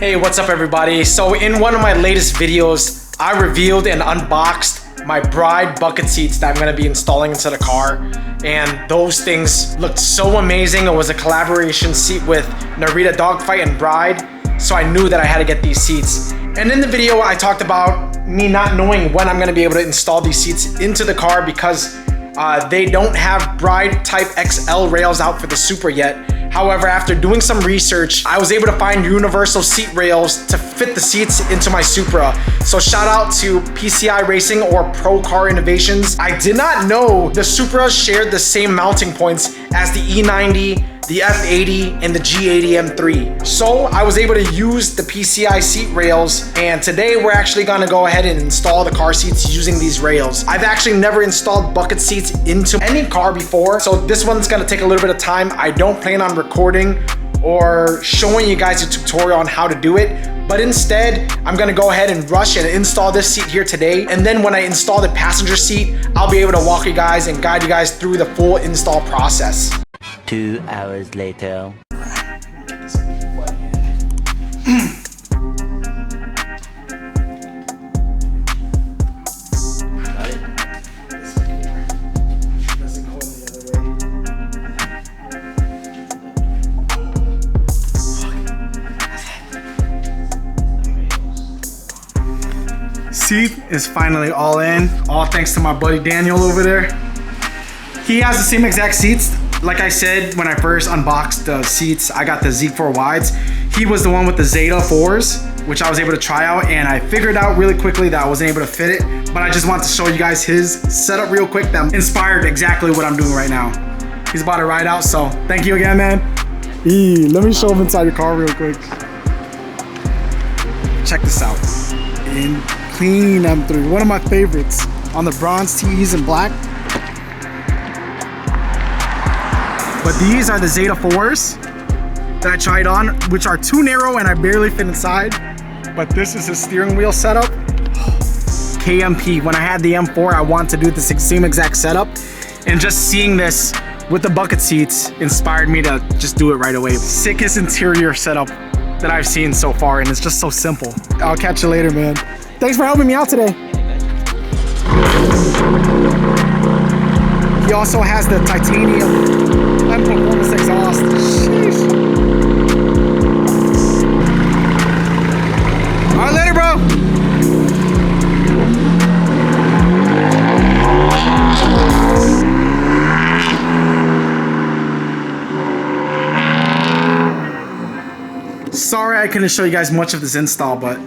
Hey, what's up everybody? So in one of my latest videos, I revealed and unboxed my Bride bucket seats that I'm gonna be installing into the car. And those things looked so amazing. It was a collaboration seat with Narita, Dogfight, and Bride. So I knew that I had to get these seats. And in the video, I talked about me not knowing when I'm gonna be able to install these seats into the car because they don't have Bride Type XL rails out for the Supra yet. However, after doing some research, I was able to find universal seat rails to fit the seats into my Supra. So shout out to PCI Racing or Pro Car Innovations. I did not know the Supra shared the same mounting points as the E90, the F80, and the G80 M3. So I was able to use the PCI seat rails, and today we're actually gonna go ahead and install the car seats using these rails. I've actually never installed bucket seats into any car before, so this one's gonna take a little bit of time. I don't plan on recording or showing you guys a tutorial on how to do it, but instead, I'm gonna go ahead and rush and install this seat here today. And then when I install the passenger seat, I'll be able to walk you guys and guide you guys through the full install process. 2 hours later. Seat is finally all in, all thanks to my buddy Daniel over there. He has the same exact seats. Like I said, when I first unboxed the seats, I got the Zieg 4 wides. He was the one with the Zeta 4s, which I was able to try out, and I figured out really quickly that I wasn't able to fit it, but I just wanted to show you guys his setup real quick that inspired exactly what I'm doing right now. He's about to ride out, so thank you again, man. Let me show him inside your car real quick. Check this out. In clean M3, one of my favorites on the bronze TEs in black. But these are the Zeta 4s that I tried on, which are too narrow and I barely fit inside. But this is his steering wheel setup. KMP, when I had the M4, I wanted to do the same exact setup. And just seeing this with the bucket seats inspired me to just do it right away. Sickest interior setup that I've seen so far, and it's just so simple. I'll catch you later, man. Thanks for helping me out today. He also has the titanium performance exhaust. Sheesh. All right, later, bro. Sorry I couldn't show you guys much of this install, but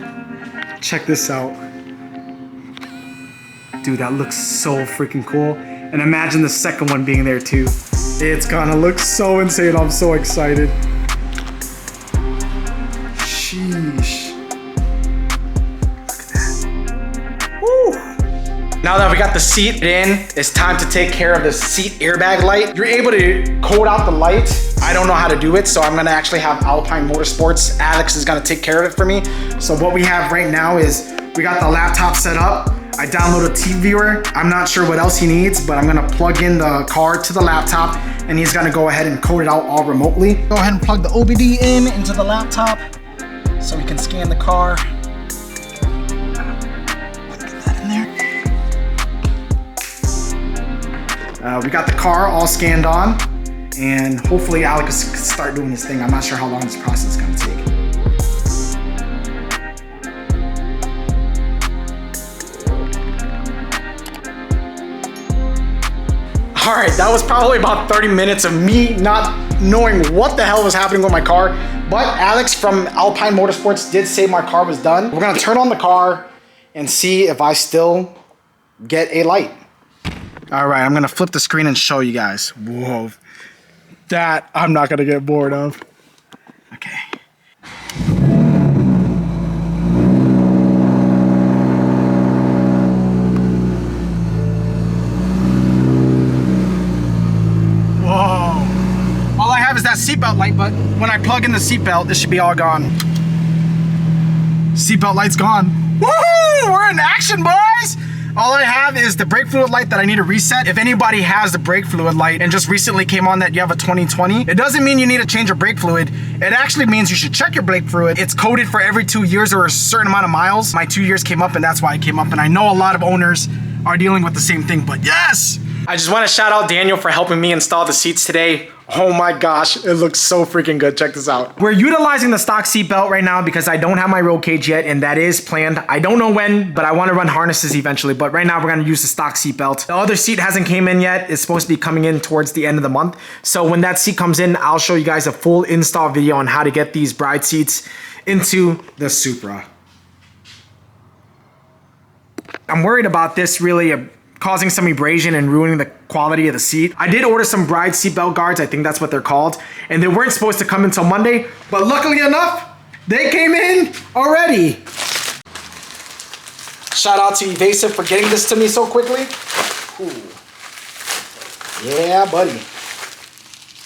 check this out. Dude, that looks so freaking cool. And imagine the second one being there too. It's gonna look so insane. I'm so excited. Sheesh. Look at that. Woo. Now that we got the seat in, it's time to take care of the seat airbag light. You're able to code out the light. I don't know how to do it, so I'm gonna actually have Alpine Motorsports. Alex is gonna take care of it for me. So what we have right now is we got the laptop set up. I downloaded TeamViewer. I'm not sure what else he needs, but I'm gonna plug in the card to the laptop and he's gonna go ahead and code it out all remotely. Go ahead and plug the OBD in into the laptop so we can scan the car. Let's get that in there. We got the car all scanned on, and hopefully Alex can start doing his thing. I'm not sure how long this process is gonna take. All right, that was probably about 30 minutes of me not knowing what the hell was happening with my car, but Alex from Alpine Motorsports did say my car was done. We're gonna turn on the car and see if I still get a light. All right, I'm gonna flip the screen and show you guys. Whoa, that I'm not gonna get bored of. Okay. Is that seatbelt light, but when I plug in the seatbelt, this should be all gone. Seatbelt light's gone. Woohoo! We're in action, boys! All I have is the brake fluid light that I need to reset. If anybody has the brake fluid light and just recently came on that you have a 2020, it doesn't mean you need to change your brake fluid. It actually means you should check your brake fluid. It's coded for every 2 years or a certain amount of miles. My 2 years came up and that's why it came up. And I know a lot of owners are dealing with the same thing, but yes! I just want to shout out Daniel for helping me install the seats today. Oh my gosh, it looks so freaking good. Check this out. We're utilizing the stock seat belt right now because I don't have my roll cage yet, and that is planned. I don't know when, but I want to run harnesses eventually. But right now we're going to use the stock seat belt. The other seat hasn't came in yet. It's supposed to be coming in towards the end of the month. So when that seat comes in, I'll show you guys a full install video on how to get these bride seats into the Supra. I'm worried about this really causing some abrasion and ruining the quality of the seat. I did order some bride seatbelt guards, I think that's what they're called, and they weren't supposed to come until Monday, but luckily enough, they came in already. Shout out to Evasive for getting this to me so quickly. Ooh. Yeah, buddy.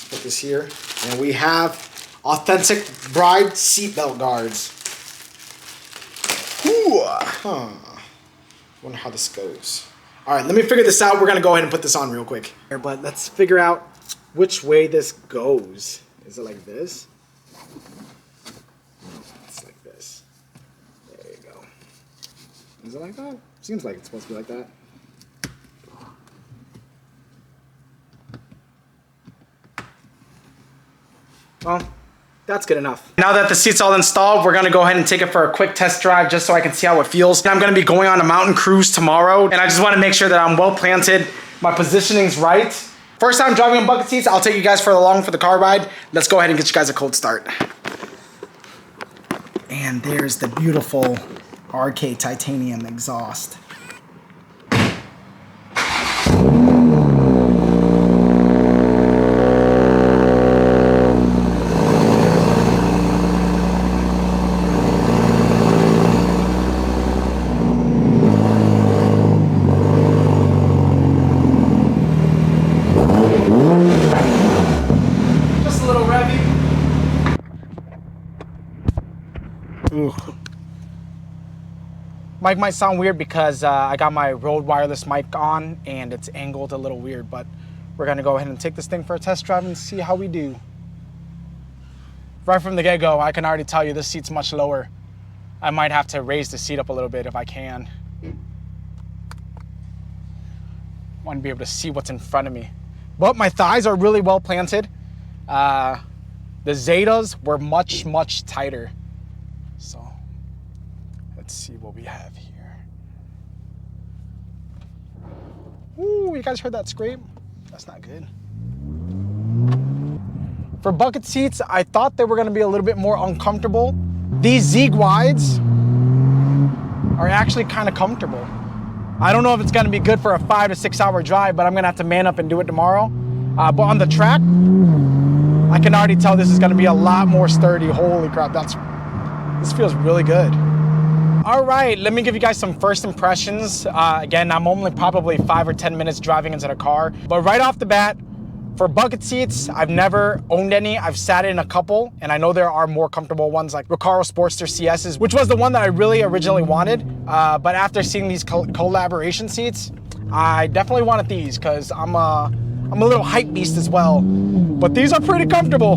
Put this here, and we have authentic bride seatbelt guards. Ooh. Huh. Wonder how this goes. All right, let me figure this out. We're gonna go ahead and put this on real quick. But let's figure out which way this goes. Is it like this? No, it's like this. There you go. Is it like that? Seems like it's supposed to be like that. Well, that's good enough. Now that the seat's all installed, we're gonna go ahead and take it for a quick test drive just so I can see how it feels. I'm gonna be going on a mountain cruise tomorrow, and I just wanna make sure that I'm well planted, my positioning's right. First time driving on bucket seats, I'll take you guys along for the car ride. Let's go ahead and get you guys a cold start. And there's the beautiful RK titanium exhaust. Mic might sound weird because I got my Rode wireless mic on and it's angled a little weird, but we're gonna go ahead and take this thing for a test drive and see how we do. Right from the get-go, I can already tell you this seat's much lower. I might have to raise the seat up a little bit if I can. Want to be able to see what's in front of me. But my thighs are really well planted. The Zetas were much, much tighter. So let's see what we have here. Ooh, you guys heard that scrape? That's not good. For bucket seats, I thought they were gonna be a little bit more uncomfortable. These Zieg wides are actually kind of comfortable. I don't know if it's gonna be good for a 5 to 6 hour drive, but I'm gonna have to man up and do it tomorrow. But on the track, I can already tell this is gonna be a lot more sturdy. Holy crap, this feels really good. All right, let me give you guys some first impressions. Again, I'm only probably 5 or 10 minutes driving into the car, but right off the bat, for bucket seats, I've never owned any. I've sat in a couple, and I know there are more comfortable ones like Recaro Sportster CS's, which was the one that I really originally wanted. But after seeing these collaboration seats, I definitely wanted these because I'm a little hype beast as well. But these are pretty comfortable.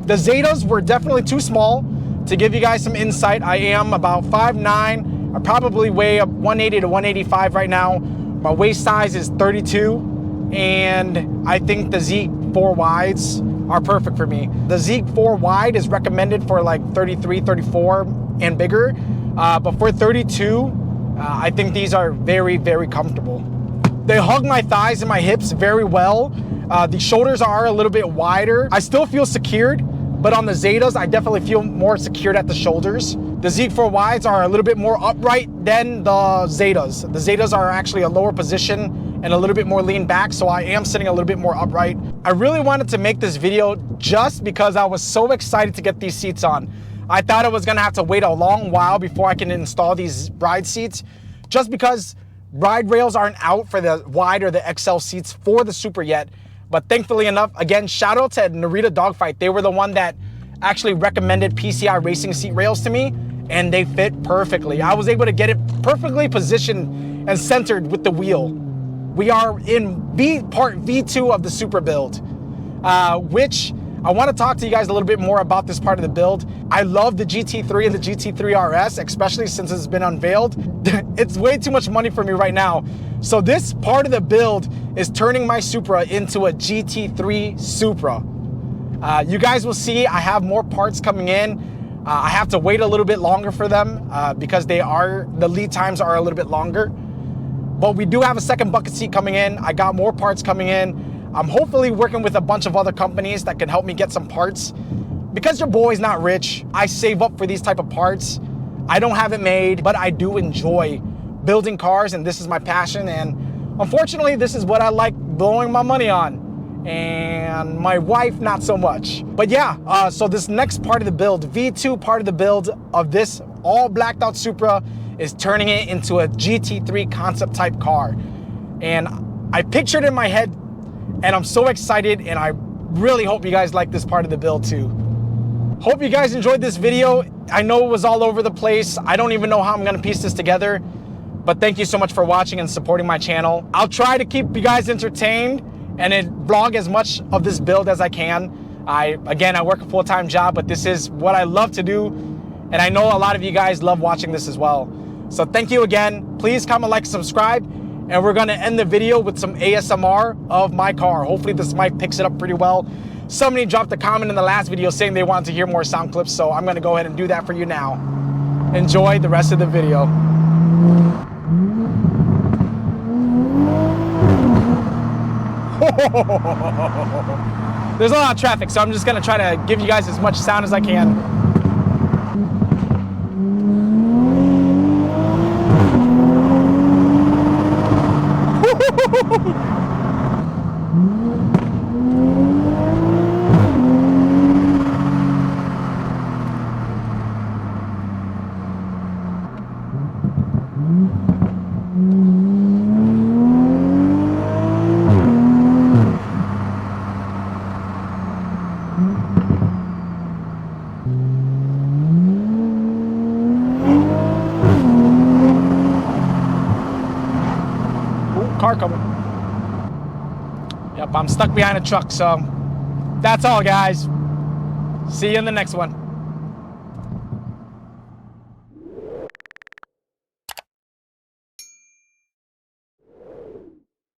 The Zetas were definitely too small. To give you guys some insight, I am about 5'9". I probably weigh up 180 to 185 right now. My waist size is 32. And I think the Zieg 4 wides are perfect for me. The Zieg 4 wide is recommended for like 33, 34 and bigger. But for 32, I think these are very, very comfortable. They hug my thighs and my hips very well. The shoulders are a little bit wider. I still feel secured, but on the Zetas, I definitely feel more secured at the shoulders. The Zieg 4 wides are a little bit more upright than the Zetas. The Zetas are actually a lower position and a little bit more lean back, so I am sitting a little bit more upright. I really wanted to make this video just because I was so excited to get these seats on. I thought I was gonna have to wait a long while before I can install these bride seats, just because bride rails aren't out for the wide or the XL seats for the Supra yet. But thankfully enough, again, shout out to Narita Dogfight. They were the one that actually recommended PCI racing seat rails to me, and they fit perfectly. I was able to get it perfectly positioned and centered with the wheel. We are in part V2 of the Supra build, which I want to talk to you guys a little bit more about this part of the build. I love the GT3 and the GT3 RS, especially since it's been unveiled. It's way too much money for me right now. So this part of the build is turning my Supra into a GT3 Supra. You guys will see I have more parts coming in. I have to wait a little bit longer for them because the lead times are a little bit longer. But we do have a second bucket seat coming in. I got more parts coming in. I'm hopefully working with a bunch of other companies that can help me get some parts. Because your boy's not rich, I save up for these type of parts. I don't have it made, but I do enjoy building cars, and this is my passion. And unfortunately, this is what I like blowing my money on. And my wife, not so much. But yeah, so this next part of the build, V2 part of the build of this all blacked out Supra, is turning it into a GT3 concept type car. And I pictured in my head, and I'm so excited, and I really hope you guys like this part of the build too. Hope you guys enjoyed this video. I know it was all over the place. I don't even know how I'm gonna piece this together, but thank you so much for watching and supporting my channel. I'll try to keep you guys entertained and vlog as much of this build as I can. Again, I work a full-time job, but this is what I love to do, and I know a lot of you guys love watching this as well. So thank you again. Please comment, like, subscribe, and we're gonna end the video with some ASMR of my car. Hopefully this mic picks it up pretty well. Somebody dropped a comment in the last video saying they wanted to hear more sound clips, so I'm gonna go ahead and do that for you now. Enjoy the rest of the video. There's a lot of traffic, so I'm just gonna try to give you guys as much sound as I can. Car coming. Yep, I'm stuck behind a truck, so that's all, guys. See you in the next one.